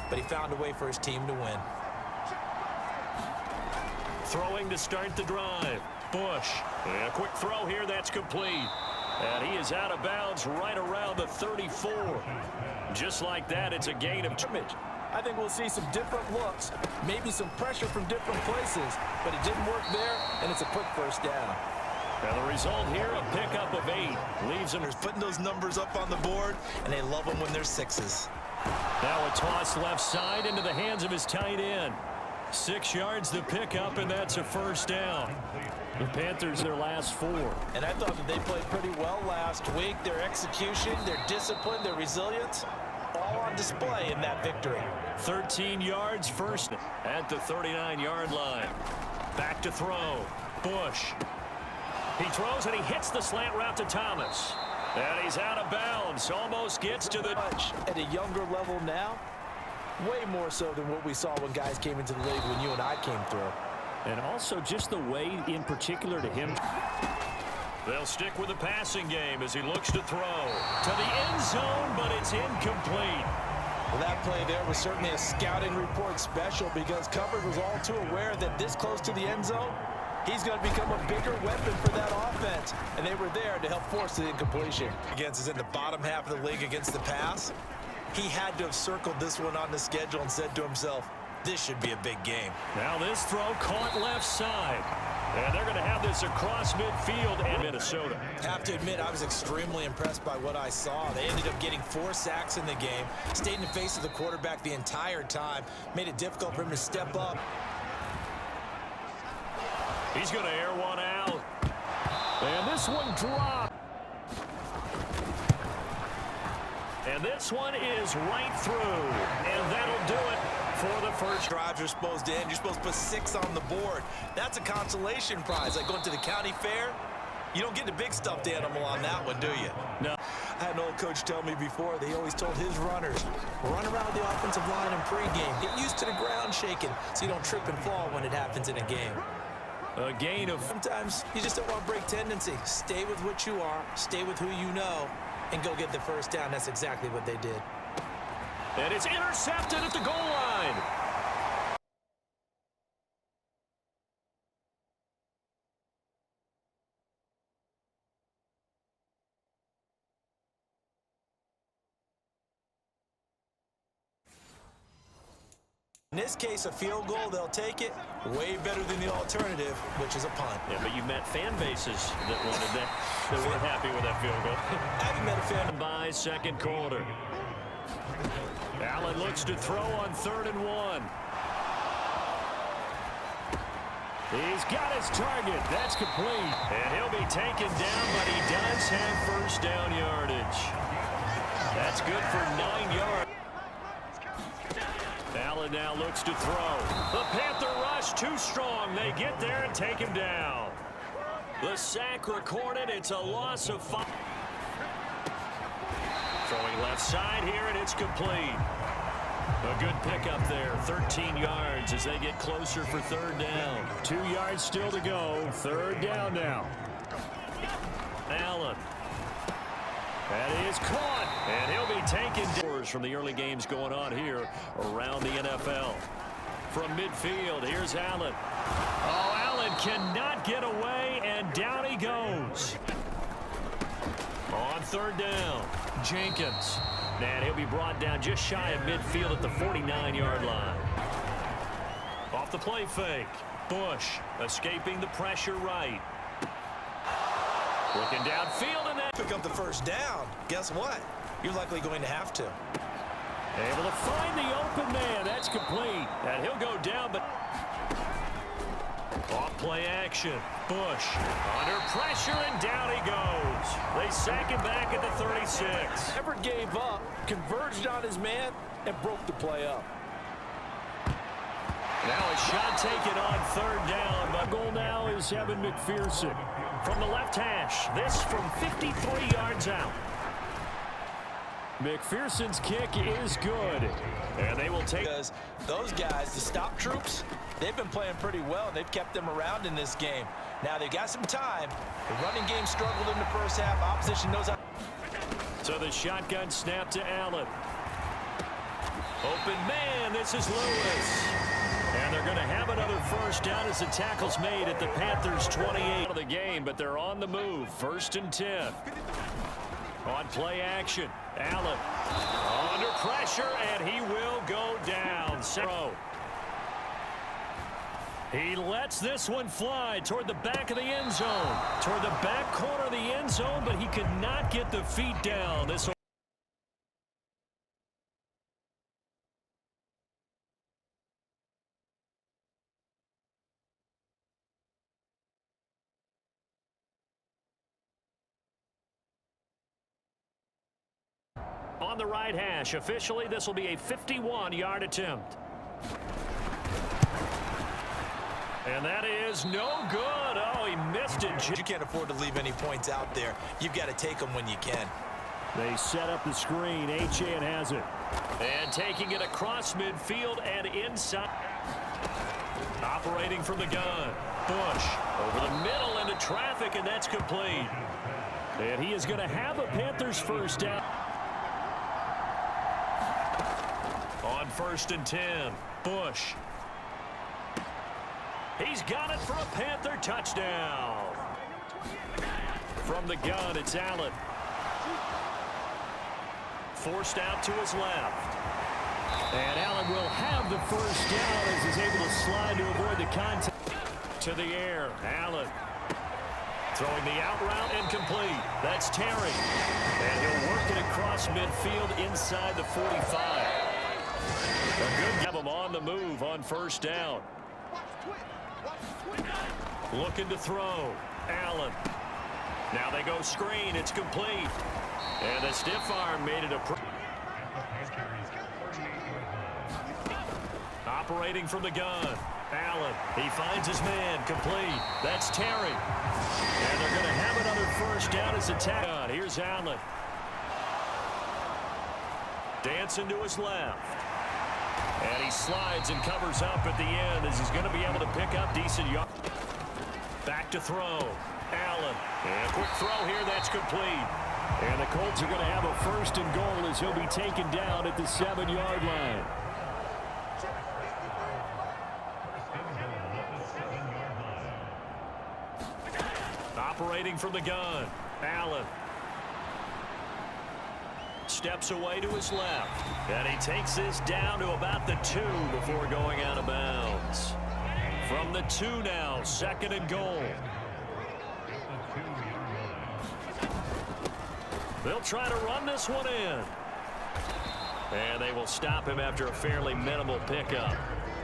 but he found a way for his team to win. Throwing to start the drive. Bush. And a quick throw here that's complete. And he is out of bounds right around the 34. Just like that, it's a gain of scrimmage. I think we'll see some different looks, maybe some pressure from different places, but it didn't work there, and it's a quick first down. And the result here, a pickup of 8. Leaves them Putting those numbers up on the board, and they love them when they're 6s. Now a toss left side into the hands of his tight end. 6 yards to pick up, and that's a first down. The Panthers, their last 4. And I thought that they played pretty well last week. Their execution, their discipline, their resilience, all on display in that victory. 13 yards first at the 39-yard line. Back to throw. Bush. He throws and he hits the slant route to Thomas. And he's out of bounds. Almost gets to the... At a younger level now, way more so than what we saw when guys came into the league when you and I came through. And also just the way in particular to him. They'll stick with the passing game as he looks to throw. To the end zone, but it's incomplete. Well, that play there was certainly a scouting report special because coverage was all too aware that this close to the end zone, he's going to become a bigger weapon for that offense. And they were there to help force the incompletion. Against is in the bottom half of the league against the pass. He had to have circled this one on the schedule and said to himself, this should be a big game. Now this throw caught left side. And they're going to have this across midfield in Minnesota. Have to admit, I was extremely impressed by what I saw. They ended up getting 4 sacks in the game, stayed in the face of the quarterback the entire time, made it difficult for him to step up. He's going to air one out. And this one dropped. And this one is right through. And that'll do it for the first. Drives are supposed to end. You're supposed to put 6 on the board. That's a consolation prize. Like going to the county fair, you don't get the big stuffed animal on that one, do you? No. I had an old coach tell me before, they always told his runners, run around the offensive line in pregame. Get used to the ground shaking so you don't trip and fall when it happens in a game. A gain of... Sometimes you just don't want to break tendency. Stay with what you are, stay with who you know, and go get the first down. That's exactly what they did. And it's intercepted at the goal line. In this case, a field goal, they'll take it. Way better than the alternative, which is a punt. Yeah, but you've met fan bases that wanted that, that weren't happy with that field goal. I've met a fan. By second quarter. Allen looks to throw on 3rd and 1. He's got his target. That's complete. And he'll be taken down, but he does have first down yardage. That's good for 9 yards. Allen now looks to throw. The Panther rush too strong. They get there and take him down. The sack recorded. It's a loss of 5. Throwing left side here, and it's complete. A good pickup there, 13 yards as they get closer for 3rd down. 2 yards still to go, 3rd down now. Allen. That is caught, and he'll be taken down from the early games going on here around the NFL. From midfield, here's Allen. Oh, Allen cannot get away, and down he goes. On 3rd down, Jenkins. And he'll be brought down just shy of midfield at the 49-yard line. Off the play fake. Bush escaping the pressure right. Looking downfield and that. Pick up the first down. Guess what? You're likely going to have to. Able to find the open man. That's complete. And he'll go down, but off play action. Bush under pressure, and down he goes. They sack him back at the 36. Never gave up, converged on his man, and broke the play up. Now a shot taken on 3rd down. But goal now is Evan McPherson from the left hash. This from 53 yards out. McPherson's kick is good. And they will take... Because those guys, the stop troops, they've been playing pretty well. They've kept them around in this game. Now they've got some time. The running game struggled in the first half. Opposition knows how. So the shotgun snap to Allen. Open man, this is Lewis. And they're going to have another first down as the tackle's made at the Panthers' 28 of the game, but they're on the move. 1st and 10. On play action, Allen under pressure, and he will go down. He lets this one fly toward the back of the end zone, toward the back corner of the end zone, but he could not get the feet down. This on the right hash. Officially, this will be a 51-yard attempt. And that is no good. Oh, he missed it. You can't afford to leave any points out there. You've got to take them when you can. They set up the screen. Achane has it. And taking it across midfield and inside. Operating from the gun. Bush over the middle into traffic, and that's complete. And he is going to have a Panthers first down. On 1st and 10, Bush. He's got it for a Panther touchdown. From the gun, it's Allen. Forced out to his left. And Allen will have the first down as he's able to slide to avoid the contact. To the air, Allen. Throwing the out route incomplete. That's Terry. And he'll work it across midfield inside the 45. A good have him on the move on 1st down. Looking to throw. Allen. Now they go screen. It's complete. And the stiff arm made it a... Operating from the gun. Allen. He finds his man. Complete. That's Terry. And they're going to have another first down as attack. Here's Allen. Dancing to his left. And he slides and covers up at the end as he's going to be able to pick up decent yards. Back to throw. Allen. And a quick throw here. That's complete. And the Colts are going to have a 1st and goal as he'll be taken down at the 7-yard line. Operating from the gun. Allen. Steps away to his left. And he takes this down to about the 2 before going out of bounds. From the 2 now, 2nd and goal. They'll try to run this one in. And they will stop him after a fairly minimal pickup.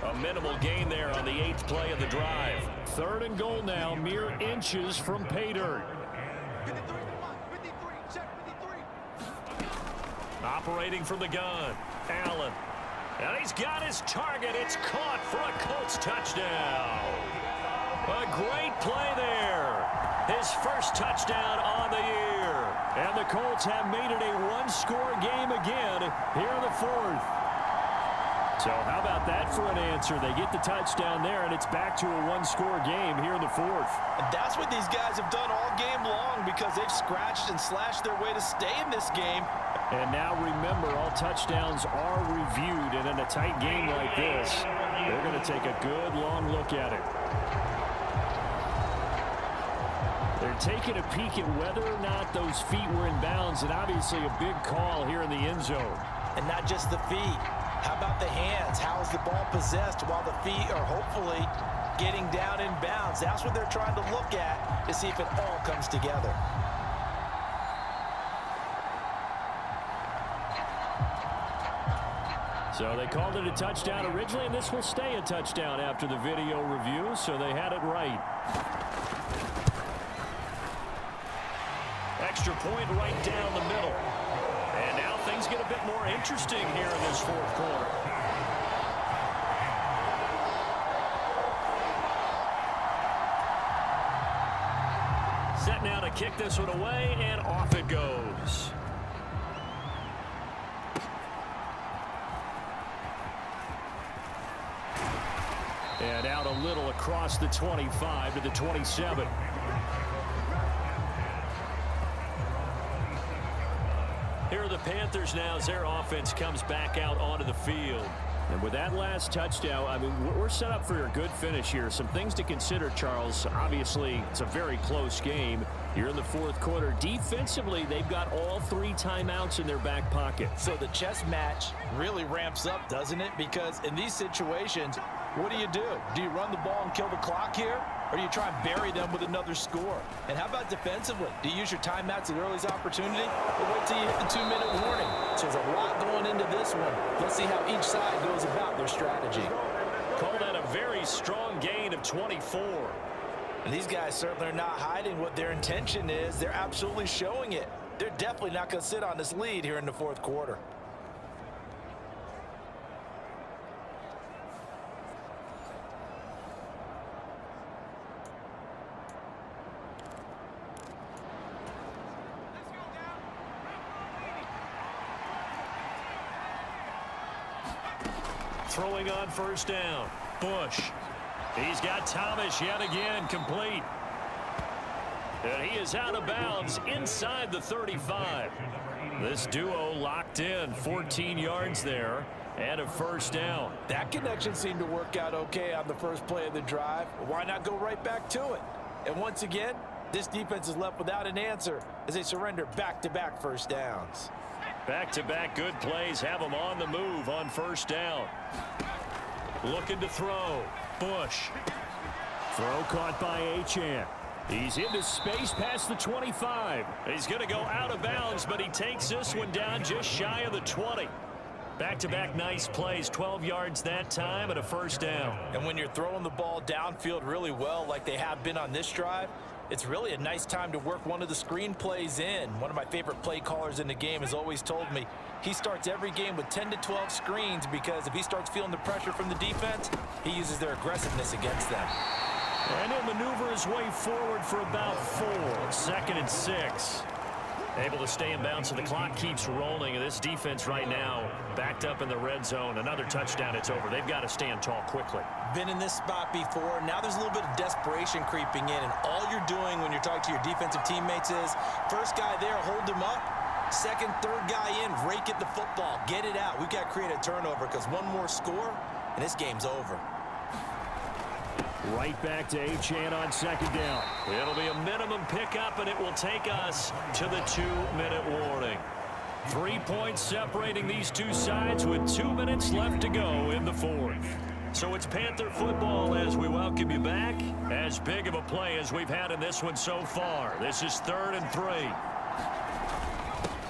A minimal gain there on the 8th play of the drive. 3rd and goal now, mere inches from pay dirt. Operating from the gun, Allen. And he's got his target. It's caught for a Colts touchdown. A great play there. His first touchdown on the year. And the Colts have made it a one-score game again here in the 4th. So how about that for an answer? They get the touchdown there, and it's back to a one-score game here in the 4th. And that's what these guys have done all game long because they've scratched and slashed their way to stay in this game. And now remember, all touchdowns are reviewed, and in a tight game like this, they're going to take a good long look at it. They're taking a peek at whether or not those feet were in bounds, and obviously a big call here in the end zone. And not just the feet. How about the hands? How is the ball possessed while the feet are hopefully getting down in bounds? That's what they're trying to look at to see if it all comes together. So they called it a touchdown originally, and this will stay a touchdown after the video review, so they had it right. Extra point right down the middle. And now things get a bit more interesting here in this 4th quarter. Set now to kick this one away, and off it goes. And out a little across the 25 to the 27. Here are the Panthers now as their offense comes back out onto the field. And with that last touchdown, I mean, we're set up for a good finish here. Some things to consider, Charles. Obviously, it's a very close game. You're in the fourth quarter. Defensively, they've got all 3 timeouts in their back pocket. So the chess match really ramps up, doesn't it? Because in these situations, what do? Do you run the ball and kill the clock here? Or do you try and bury them with another score? And how about defensively? Do you use your timeouts at earliest opportunity? Or wait till you hit the 2-minute warning? So there's a lot going into this one. Let's see how each side goes about their strategy. Call that a very strong gain of 24. And these guys certainly are not hiding what their intention is. They're absolutely showing it. They're definitely not going to sit on this lead here in the fourth quarter. Throwing on first down. Bush. He's got Thomas yet again complete. And he is out of bounds inside the 35. This duo locked in 14 yards there and a first down. That connection seemed to work out okay on the first play of the drive. Why not go right back to it? And once again, this defense is left without an answer as they surrender back-to-back first downs. Back-to-back good plays have them on the move on first down. Looking to throw. Bush. Throw caught by Achane. He's into space past the 25. He's going to go out of bounds, but he takes this one down just shy of the 20. Back-to-back nice plays, 12 yards that time and a first down. And when you're throwing the ball downfield really well like they have been on this drive, it's really a nice time to work one of the screen plays in. One of my favorite play callers in the game has always told me he starts every game with 10 to 12 screens because if he starts feeling the pressure from the defense, he uses their aggressiveness against them. And he'll maneuver his way forward for about 4. 2nd and 6. Able to stay in bounds, so the clock keeps rolling. And this defense right now backed up in the red zone. Another touchdown, it's over. They've got to stand tall quickly. Been in this spot before. Now there's a little bit of desperation creeping in. And all you're doing when you're talking to your defensive teammates is, first guy there, hold him up. Second, third guy in, rake at the football. Get it out. We've got to create a turnover because one more score, and this game's over. Right back to Achane on second down. It'll be a minimum pickup, and it will take us to the 2-minute warning. 3 points separating these two sides with 2 minutes left to go in the fourth. So it's Panther football as we welcome you back. As big of a play as we've had in this one so far. This is 3rd and 3.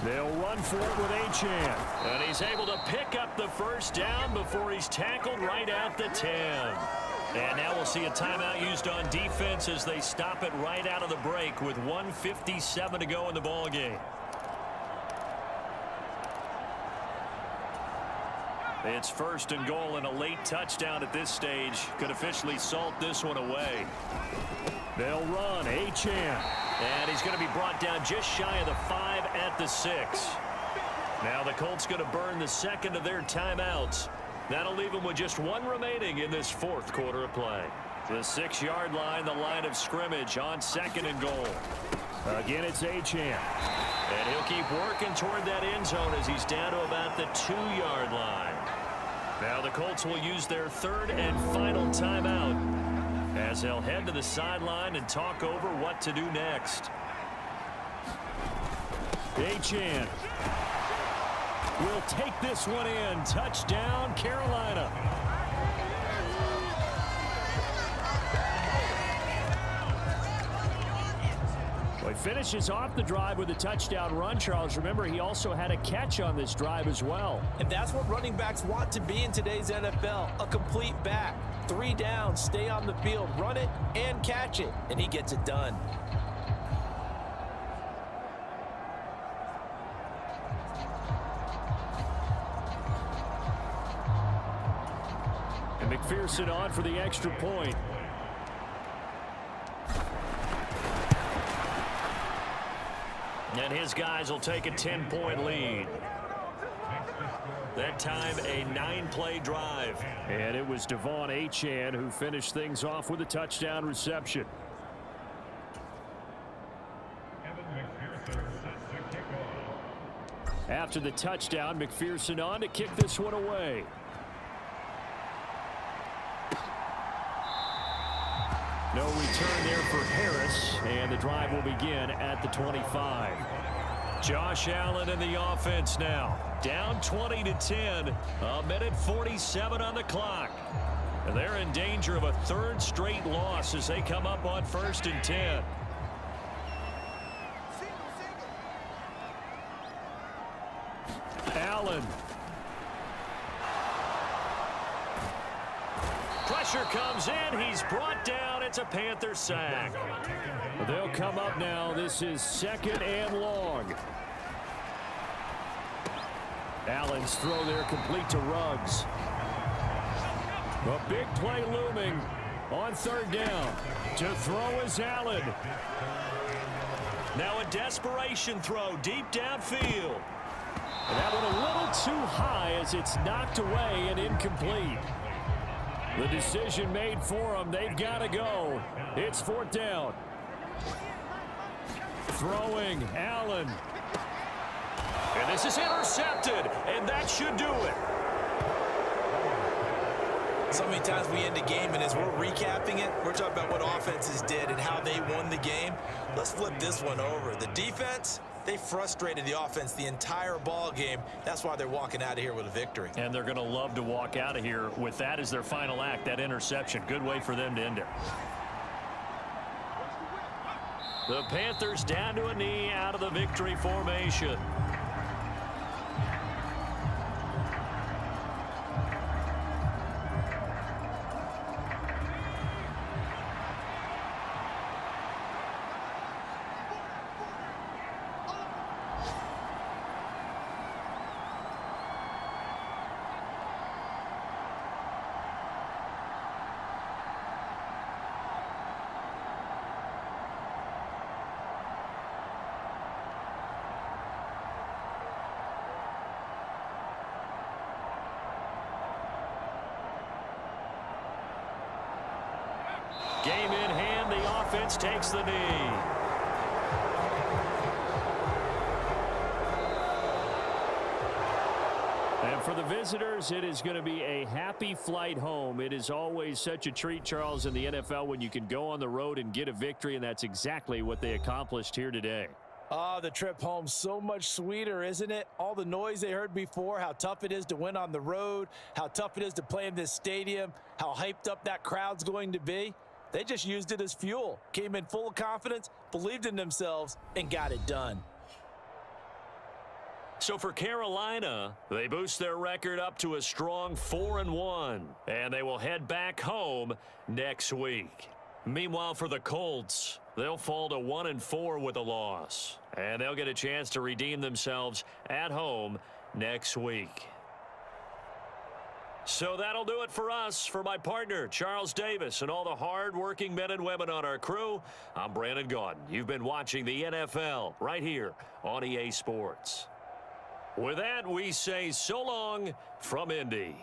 They'll run for it with Achane. And he's able to pick up the first down before he's tackled right at the 10. And now we'll see a timeout used on defense as they stop it right out of the break with 1:57 to go in the ball game. It's 1st and goal, and a late touchdown at this stage could officially salt this one away. They'll run. Achane. And he's going to be brought down just shy of the 5 at the 6. Now the Colts going to burn the second of their timeouts. That'll leave them with just 1 remaining in this fourth quarter of play. The 6-yard line, the line of scrimmage on 2nd and goal. Again, it's Achane. And he'll keep working toward that end zone as he's down to about the 2-yard line. Now the Colts will use their 3rd and final timeout as they'll head to the sideline and talk over what to do next. Achane will take this one in. Touchdown, Carolina. Well, he finishes off the drive with a touchdown run, Charles. Remember, he also had a catch on this drive as well. And that's what running backs want to be in today's NFL, a complete back. 3 downs, stay on the field, run it, and catch it. And he gets it done. And McPherson on for the extra point. And his guys will take a 10-point lead. That time, a 9-play drive. And it was Devon Achane who finished things off with a touchdown reception. after the touchdown. McPherson on to kick this one away. No return there for Harris, and the drive will begin at the 25. Josh Allen in the offense now. Down 20-10. A minute 47 on the clock. And they're in danger of a third straight loss as they come up on 1st and 10. Allen. Pressure comes in. He's brought down. It's a Panther sack. They'll come up now. This is 2nd and long. Allen's throw there complete to Ruggs. A big play looming on 3rd down. To throw is Allen. Now a desperation throw deep downfield. And that one a little too high as it's knocked away and incomplete. The decision made for them. They've got to go. It's 4th down. Throwing Allen. And this is intercepted. And that should do it. So many times we end a game, and as we're recapping it, we're talking about what offenses did and how they won the game. Let's flip this one over. The defense, they frustrated the offense the entire ball game. That's why they're walking out of here with a victory. And they're going to love to walk out of here with that as their final act, that interception. Good way for them to end it. The Panthers down to a knee out of the victory formation. Game in hand, the offense takes the knee. And for the visitors, it is going to be a happy flight home. It is always such a treat, Charles, in the NFL when you can go on the road and get a victory, and that's exactly what they accomplished here today. Oh, the trip home so much sweeter, isn't it? All the noise they heard before, how tough it is to win on the road, how tough it is to play in this stadium, how hyped up that crowd's going to be. They just used it as fuel, came in full of confidence, believed in themselves, and got it done. So for Carolina, they boost their record up to a strong 4-1, and they will head back home next week. Meanwhile, for the Colts, they'll fall to 1-4 with a loss, and they'll get a chance to redeem themselves at home next week. So that'll do it for us. For my partner, Charles Davis, and all the hard-working men and women on our crew, I'm Brandon Gaudin. You've been watching the NFL right here on EA Sports. With that, we say so long from Indy.